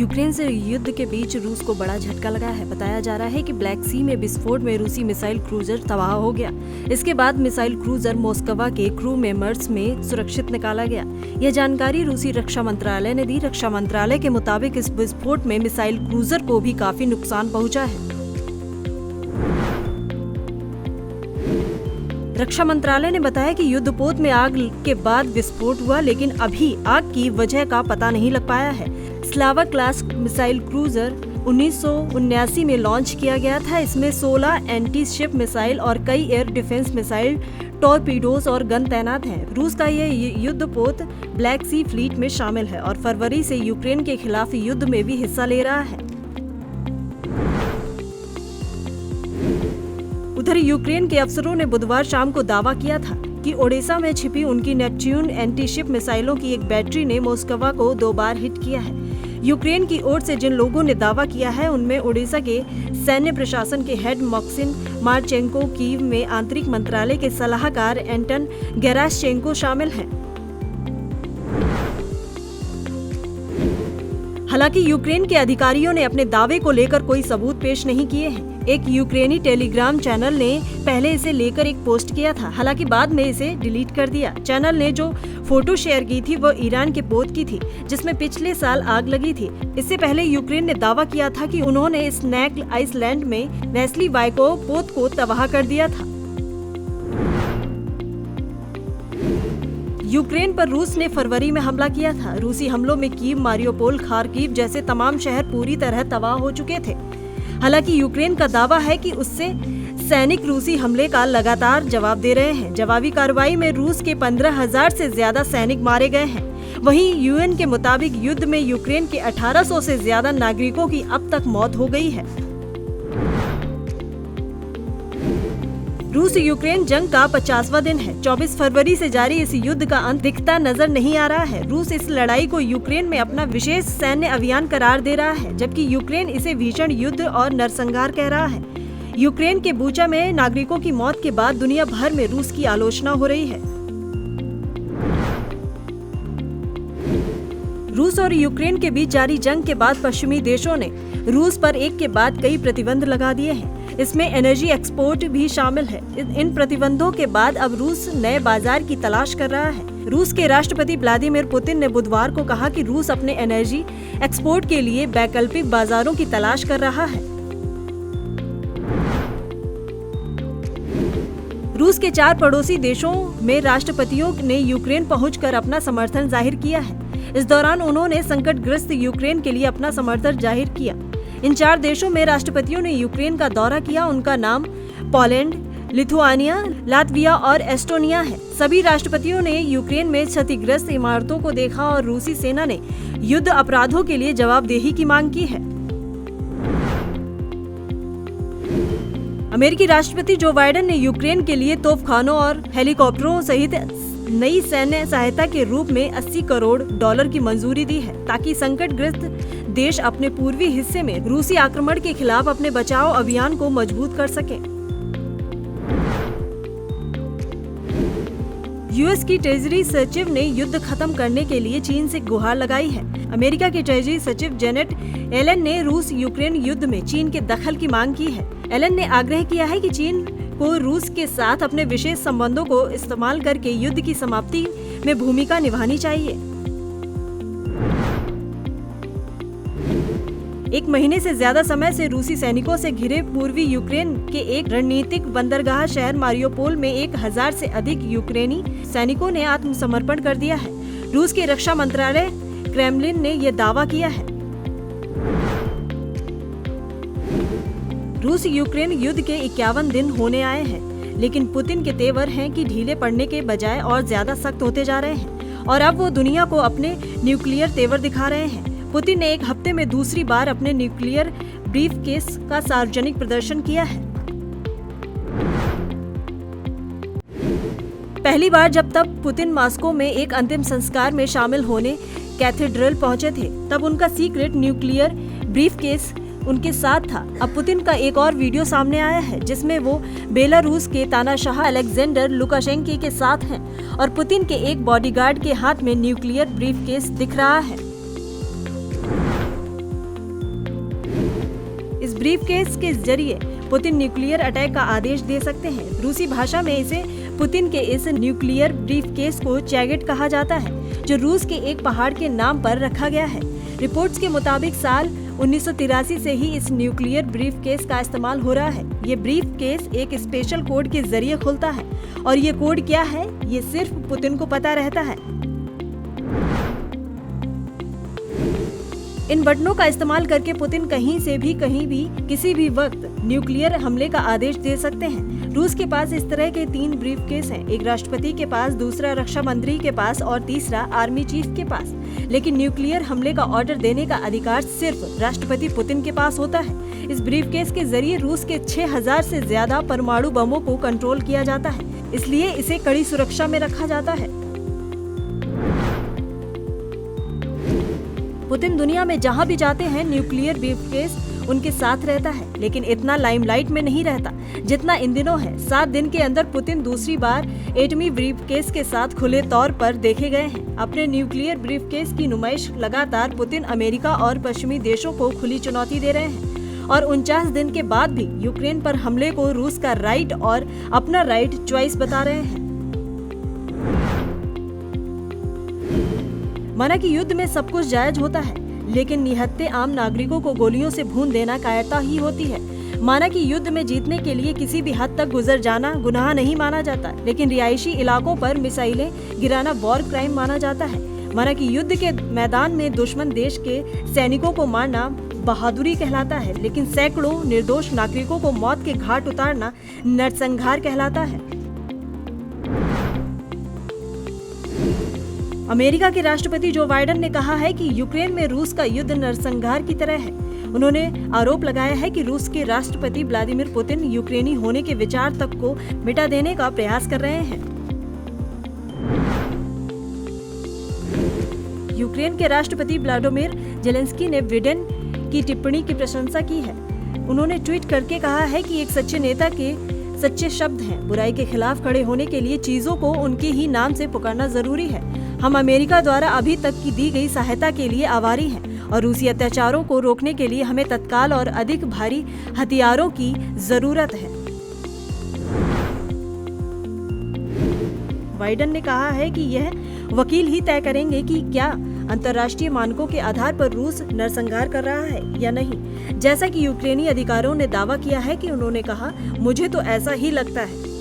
Ukraine से युद्ध के बीच रूस को बड़ा झटका लगा है। बताया जा रहा है कि ब्लैक सी में विस्फोट में रूसी मिसाइल क्रूजर तबाह हो गया। इसके बाद मिसाइल क्रूजर मॉस्कवा के क्रू मेंबर्स में सुरक्षित निकाला गया। यह जानकारी रूसी रक्षा मंत्रालय ने दी। रक्षा मंत्रालय के मुताबिक इस विस्फोट में मिसाइल क्रूजर को भी काफी नुकसान पहुंचा है। रक्षा मंत्रालय ने बताया कि युद्धपोत में आग के बाद विस्फोट हुआ, लेकिन अभी आग की वजह का पता नहीं लग पाया है। स्लावा क्लास मिसाइल क्रूजर 1979 में लॉन्च किया गया था। इसमें 16 एंटी शिप मिसाइल और कई एयर डिफेंस मिसाइल, टॉर्पीडोज और गन तैनात हैं। रूस का यह युद्धपोत ब्लैक सी फ्लीट में शामिल है और फरवरी से यूक्रेन के खिलाफ युद्ध में भी हिस्सा ले रहा है। उधर यूक्रेन के अफसरों ने बुधवार शाम को दावा किया था कि ओडेसा में छिपी उनकी नेपच्यून एंटी शिप मिसाइलों की एक बैटरी ने मॉस्कवा को 2 बार हिट किया है। यूक्रेन की ओर से जिन लोगों ने दावा किया है उनमें ओडेसा के सैन्य प्रशासन के हेड मॉक्सिम मारचेंको, कीव में आंतरिक मंत्रालय के सलाहकार एंटन गेराशचेंको शामिल हैं। हालांकि यूक्रेन के अधिकारियों ने अपने दावे को लेकर कोई सबूत पेश नहीं किए हैं। एक यूक्रेनी टेलीग्राम चैनल ने पहले इसे लेकर एक पोस्ट किया था, हालांकि बाद में इसे डिलीट कर दिया। चैनल ने जो फोटो शेयर की थी वो ईरान के पोत की थी, जिसमें पिछले साल आग लगी थी। इससे पहले यूक्रेन ने दावा किया था कि उन्होंने स्नैक आइसलैंड में वेस्ली वाइको पोत को तबाह कर दिया था। यूक्रेन पर रूस ने फरवरी में हमला किया था। रूसी हमलों में कीव, मारियोपोल, खार्किव जैसे तमाम शहर पूरी तरह तबाह हो चुके थे। हालांकि यूक्रेन का दावा है कि उससे सैनिक रूसी हमले का लगातार जवाब दे रहे हैं। जवाबी कार्रवाई में रूस के 15,000 से ज्यादा सैनिक मारे गए हैं। वहीं यूएन के मुताबिक युद्ध में यूक्रेन के 1800 से ज्यादा नागरिकों की अब तक मौत हो गई है। रूस यूक्रेन जंग का 50वां दिन है। 24 फरवरी से जारी इस युद्ध का अंत दिखता नजर नहीं आ रहा है। रूस इस लड़ाई को यूक्रेन में अपना विशेष सैन्य अभियान करार दे रहा है, जबकि यूक्रेन इसे भीषण युद्ध और नरसंहार कह रहा है। यूक्रेन के बूचा में नागरिकों की मौत के बाद दुनिया भर में रूस की आलोचना हो रही है। रूस और यूक्रेन के बीच जारी जंग के बाद पश्चिमी देशों ने रूस पर एक के बाद कई प्रतिबंध लगा दिए हैं। इसमें एनर्जी एक्सपोर्ट भी शामिल है। इन प्रतिबंधों के बाद अब रूस नए बाजार की तलाश कर रहा है। रूस के राष्ट्रपति व्लादिमीर पुतिन ने बुधवार को कहा कि रूस अपने एनर्जी एक्सपोर्ट के लिए वैकल्पिक बाजारों की तलाश कर रहा है। रूस के 4 पड़ोसी देशों में राष्ट्रपतियों ने यूक्रेन पहुंचकर अपना समर्थन जाहिर किया है। इस दौरान उन्होंने संकटग्रस्त यूक्रेन के लिए अपना समर्थन जाहिर किया। इन 4 देशों में राष्ट्रपतियों ने यूक्रेन का दौरा किया। उनका नाम पोलैंड, लिथुआनिया, लातविया और एस्टोनिया है। सभी राष्ट्रपतियों ने यूक्रेन में क्षतिग्रस्त इमारतों को देखा और रूसी सेना ने युद्ध अपराधों के लिए जवाबदेही की मांग की है। अमेरिकी राष्ट्रपति जो बाइडेन ने यूक्रेन के लिए तोपखानों और हेलीकॉप्टरों सहित नई सैन्य सहायता के रूप में $80 करोड़ की मंजूरी दी है, ताकि संकटग्रस्त देश अपने पूर्वी हिस्से में रूसी आक्रमण के खिलाफ अपने बचाव अभियान को मजबूत कर सकें। यूएस की ट्रेजरी सचिव ने युद्ध खत्म करने के लिए चीन से गुहार लगाई है। अमेरिका की ट्रेजरी सचिव जेनेट एलन ने रूस यूक्रेन युद्ध में चीन के दखल की मांग की है। एलन ने आग्रह किया है कि चीन को रूस के साथ अपने विशेष संबंधों को इस्तेमाल करके युद्ध की समाप्ति में भूमिका निभानी चाहिए। 1 महीने से ज्यादा समय से रूसी सैनिकों से घिरे पूर्वी यूक्रेन के एक रणनीतिक बंदरगाह शहर मारियोपोल में 1000 से अधिक यूक्रेनी सैनिकों ने आत्मसमर्पण कर दिया है। रूस के रक्षा मंत्रालय क्रेमलिन ने यह दावा किया है। रूस यूक्रेन युद्ध के 51 दिन होने आए हैं, लेकिन पुतिन के तेवर हैं कि ढीले पड़ने के बजाय और ज्यादा सख्त होते जा रहे हैं और अब वो दुनिया को अपने न्यूक्लियर तेवर दिखा रहे हैं। पुतिन ने 1 हफ्ते में दूसरी बार अपने न्यूक्लियर ब्रीफकेस का सार्वजनिक प्रदर्शन किया है। पहली बार जब तब पुतिन मॉस्को में एक अंतिम संस्कार में शामिल होने कैथेड्रल पहुंचे थे, तब उनका सीक्रेट न्यूक्लियर ब्रीफकेस उनके साथ था। अब पुतिन का एक और वीडियो सामने आया है, जिसमें वो बेलारूस के तानाशाह अलेक्जेंडर लुकाशेंको के साथ हैं और पुतिन के एक बॉडीगार्ड के हाथ में न्यूक्लियर ब्रीफकेस दिख रहा है। ब्रीफकेस के जरिए पुतिन न्यूक्लियर अटैक का आदेश दे सकते हैं। रूसी भाषा में इसे पुतिन के इस न्यूक्लियर ब्रीफकेस को चैगेट कहा जाता है, जो रूस के एक पहाड़ के नाम पर रखा गया है। रिपोर्ट्स के मुताबिक साल 1983 से ही इस न्यूक्लियर ब्रीफकेस का इस्तेमाल हो रहा है। ये ब्रीफकेस एक स्पेशल कोड के जरिए खुलता है और ये कोड क्या है, ये सिर्फ पुतिन को पता रहता है। इन बटनों का इस्तेमाल करके पुतिन कहीं से भी कहीं भी किसी भी वक्त न्यूक्लियर हमले का आदेश दे सकते हैं। रूस के पास इस तरह के 3 ब्रीफकेस हैं, एक राष्ट्रपति के पास, दूसरा रक्षा मंत्री के पास और तीसरा आर्मी चीफ के पास। लेकिन न्यूक्लियर हमले का ऑर्डर देने का अधिकार सिर्फ राष्ट्रपति पुतिन के पास होता है। इस ब्रीफकेस के जरिए रूस के 6000 से ज्यादा परमाणु बमों को कंट्रोल किया जाता है, इसलिए इसे कड़ी सुरक्षा में रखा जाता है। पुतिन दुनिया में जहां भी जाते हैं न्यूक्लियर ब्रीफकेस उनके साथ रहता है, लेकिन इतना लाइमलाइट में नहीं रहता जितना इन दिनों है। 7 दिन के अंदर पुतिन दूसरी बार एटमी ब्रीफकेस के साथ खुले तौर पर देखे गए हैं। अपने न्यूक्लियर ब्रीफकेस की नुमाइश लगातार पुतिन अमेरिका और पश्चिमी देशों को खुली चुनौती दे रहे हैं और 49 दिन के बाद भी यूक्रेन पर हमले को रूस का राइट और अपना राइट चॉइस बता रहे हैं। माना कि युद्ध में सब कुछ जायज होता है, लेकिन निहत्थे आम नागरिकों को गोलियों से भून देना कायरता ही होती है। माना कि युद्ध में जीतने के लिए किसी भी हद तक गुजर जाना गुनाह नहीं माना जाता, लेकिन रिहायशी इलाकों पर मिसाइलें गिराना वॉर क्राइम माना जाता है। माना कि युद्ध के मैदान में दुश्मन देश के सैनिकों को मारना बहादुरी कहलाता है, लेकिन सैकड़ों निर्दोष नागरिकों को मौत के घाट उतारना नरसंहार कहलाता है। अमेरिका के राष्ट्रपति जो बाइडेन ने कहा है कि यूक्रेन में रूस का युद्ध नरसंहार की तरह है। उन्होंने आरोप लगाया है कि रूस के राष्ट्रपति व्लादिमीर पुतिन यूक्रेनी होने के विचार तक को मिटा देने का प्रयास कर रहे हैं। यूक्रेन के राष्ट्रपति व्लादिमीर जेलेंस्की ने बाइडेन की टिप्पणी की प्रशंसा की है। उन्होंने ट्वीट करके कहा है कि एक सच्चे नेता के सच्चे शब्द हैं। बुराई के खिलाफ खड़े होने के लिए चीजों को उनके ही नाम से पुकारना जरूरी है। हम अमेरिका द्वारा अभी तक की दी गई सहायता के लिए आभारी हैं और रूसी अत्याचारों को रोकने के लिए हमें तत्काल और अधिक भारी हथियारों की जरूरत है। बाइडेन ने कहा है कि यह वकील ही तय करेंगे कि क्या अंतर्राष्ट्रीय मानकों के आधार पर रूस नरसंहार कर रहा है या नहीं। जैसा कि यूक्रेनी अधिकारियों ने दावा किया है कि उन्होंने कहा, मुझे तो ऐसा ही लगता है।